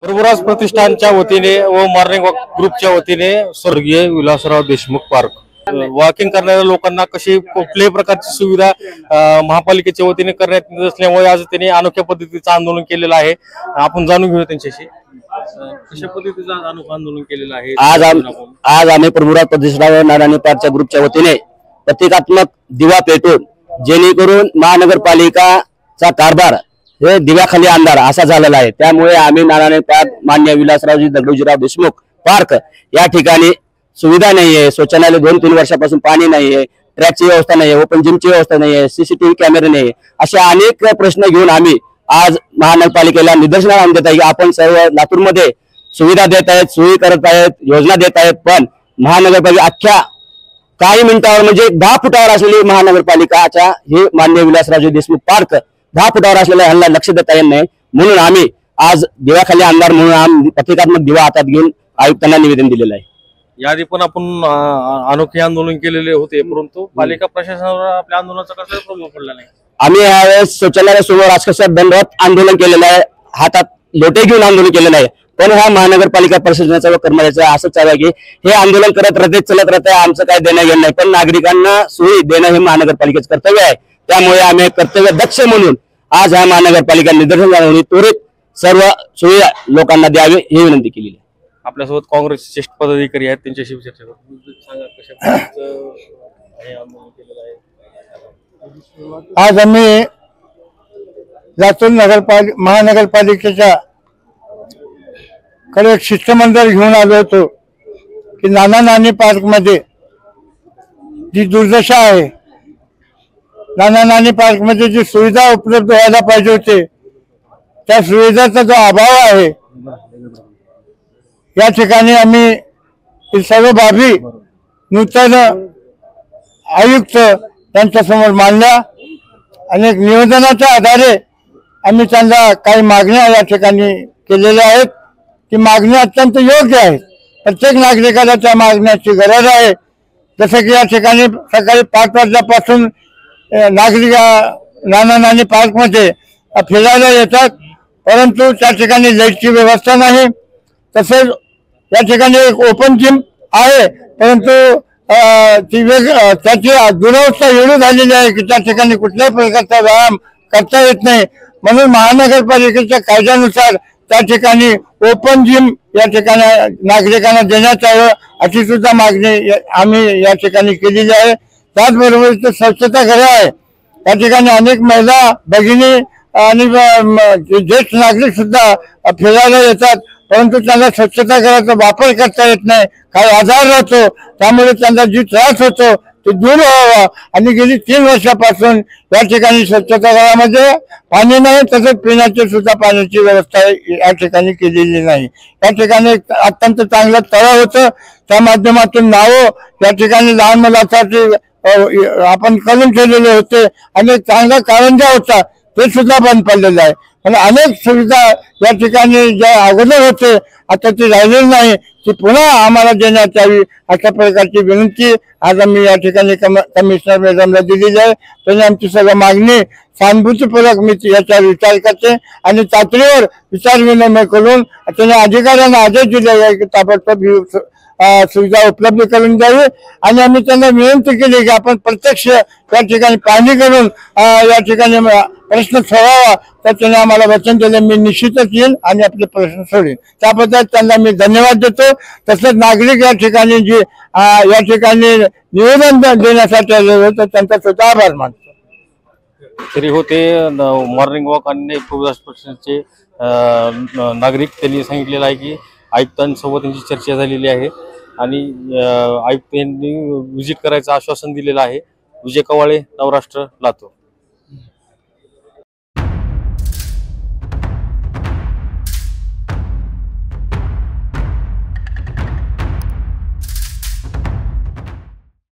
प्रभुराज प्रतिष्ठानच्या वतीने व मॉर्निंग वॉक ग्रुपच्या वतीने स्वर्गीय विलासराव देशमुख पार्क वॉकिंग करणाऱ्या लोकांना कशी कुठल्याही प्रकारची सुविधा महापालिकेच्या वतीने करण्यात येत असल्यामुळे आज त्यांनी अनोख्या पद्धतीचं आंदोलन केलेलं आहे। आपण जाणून घेऊ त्यांच्याशी कशा पद्धतीचं आंदोलन केलेलं आहे। आज आम्ही प्रभुराज प्रतिष्ठान नारायणी पार्कच्या ग्रुपच्या वतीने प्रतिकात्मक दिवा पेटवून जेणेकरून महानगरपालिकाचा कारभार हे दिव्याखाली अंधार असा झालेला आहे। त्यामुळे आम्ही नारायणी पार्क मान्य विलासरावजी दगडूजीराव देशमुख पार्क या ठिकाणी सुविधा नाहीये, शौचालय 2-3 वर्षापासून पाणी नाहीये, ट्रॅकची व्यवस्था नाहीये, ओपन जिमची व्यवस्था नाहीये, सीसीटीव्ही कॅमेरे नाहीये, असे अनेक प्रश्न घेऊन आम्ही आज महानगरपालिकेला निदर्शनास आणून देत आहे की आपण सर्व लातूरमध्ये सुविधा देत आहेत, सोयी करत आहेत, योजना देत आहेत, पण महानगरपालिका अख्ख्या काही मिनिटावर म्हणजे 10 फुटावर असलेली महानगरपालिकाच्या हे मान्य विलासरावजी देशमुख पार्क 10 फुटावर असलेल्या ह्याला लक्ष देता येत नाही। म्हणून आम्ही आज दिव्याखाली अंधार म्हणून प्रतिकात्मक दिवा हातात घेऊन आयुक्तांना निवेदन दिलेलं आहे। याआधी पण आपण अनोखे आंदोलन केलेले होते, परंतु पालिका प्रशासनावर आपल्या आंदोलनाचा कसा प्रभाव पडला नाही। आम्ही यावेळेस शौचालयासमोर राजकक्षात दंडवत आंदोलन केलेलं आहे, हातात लोटे घेऊन आंदोलन केलेलं आहे, पण हा महानगरपालिका प्रशासनाचा व कर्मचाऱ्याचा असंच आहे की हे आंदोलन करत राहते, चलत राहते, आमचं काय देणं घेणं नाही, पण नागरिकांना सोयी देणं हे महानगरपालिकेचं कर्तव्य आहे। त्यामुळे आम्ही कर्तव्य दक्ष म्हणून आज हा महानगरपालिका निदर्शन झाल्याने त्वरित सर्व सोयी लोकांना द्यावी ही विनंती केलेली आहे। आपल्यासोबत काँग्रेसचे ज्येष्ठ पदाधिकारी आहेत, त्यांच्याशी चर्चा करू। सांगा कशा पद्धतीचं हे आंदोलन केलेलं आहे। आज आम्ही लातूर महानगरपालिकेच्या कडे एक शिष्टमंडळ घेऊन आलो होतो की नाना नानी पार्क मध्ये जी दुर्दशा आहे, नाना नानी पार्क मध्ये जी सुविधा उपलब्ध व्हायला पाहिजे होते त्या सुविधाचा जो अभाव आहे, या ठिकाणी आम्ही सर्व बाबी नूतन आयुक्त यांच्या समोर मांडल्या। अनेक निवेदनाच्या आधारे आम्ही त्यांना काही मागण्या या ठिकाणी केलेल्या आहेत की मागण्या अत्यंत योग्य आहेत, प्रत्येक नागरिकाला त्या मागण्याची गरज आहे। जसं की या ठिकाणी सकाळी 5 वाजल्यापासून नागरिक नाना नानी पार्कमध्ये फिरायला येतात, परंतु त्या ठिकाणी लाईटची व्यवस्था नाही। तसेच या ठिकाणी एक ओपन जिम आहे, परंतु त्याची दुरवस्था एवढी झालेली आहे की त्या ठिकाणी कुठल्याही प्रकारचा व्यायाम करता येत नाही। म्हणून महानगरपालिकेच्या कायद्यानुसार त्या ठिकाणी ओपन जिम या ठिकाणी नागरिकांना देण्यात यावं अशी सुद्धा मागणी आम्ही या ठिकाणी केलेली आहे। त्याचबरोबर इथे स्वच्छतागृह आहे, त्या ठिकाणी अनेक महिला भगिनी आणि ज्येष्ठ नागरिक सुद्धा फिरायला येतात, परंतु त्यांना स्वच्छतागृहाचा वापर करता येत नाही, काही आजार राहतो, त्यामुळे त्यांना जी त्रास होतो ते दूर व्हावा। आणि गेली 3 वर्षापासून या ठिकाणी स्वच्छतागृहामध्ये पाणी नाही, तसेच पिण्याची सुद्धा पाण्याची व्यवस्था या ठिकाणी केलेली नाही। या ठिकाणी अत्यंत चांगलं तळं होतं, त्या माध्यमातून नावं या ठिकाणी लहान मुलांसाठी आपण करून ठेवलेले होते आणि चांगला कारंजा होता, ते सुद्धा बंद पडलेलं आहे। पण अनेक सुविधा या ठिकाणी ज्या अगोदर होते आता ती राहिलेली नाही, ती पुन्हा आम्हाला देण्यात यावी अशा प्रकारची विनंती आज आम्ही या ठिकाणी कमिशनर मॅडमला दिलेली आहे। त्यांनी आमची सर्व मागणी सहानुभूतीपूर्वक मी याच्यावर विचार करते आणि तातडीवर विचार विनिमय करून त्यांनी अधिकाऱ्यांना आदेश दिले आहे की ताबडतोब सुविधा उपलब्ध करून द्यावी। आणि आम्ही त्यांना विनंती केली की आपण प्रत्यक्ष या ठिकाणी पाहणी करून या ठिकाणी प्रश्न सोडवावा, तर त्यांनी आम्हाला वचन दिले मी निश्चितच येईल आणि आपले प्रश्न सोडेन। त्याबद्दल त्यांना मी धन्यवाद देतो। तसेच नागरिक या ठिकाणी जी या ठिकाणी निवेदन देण्यासाठी आले होते त्यांचा सुद्धा आभार मानतो। तरी होते मॉर्निंग वॉक आणि प्रभुराज प्रतिष्ठानचे नागरिक, त्यांनी सांगितलेलं आहे की आयुक्तांसोबत त्यांची चर्चा झालेली आहे आणि आयुक्त यांनी व्हिजिट करायचं आश्वासन दिलेलं आहे। विजय कवाळे, नवराष्ट्र, लातूर।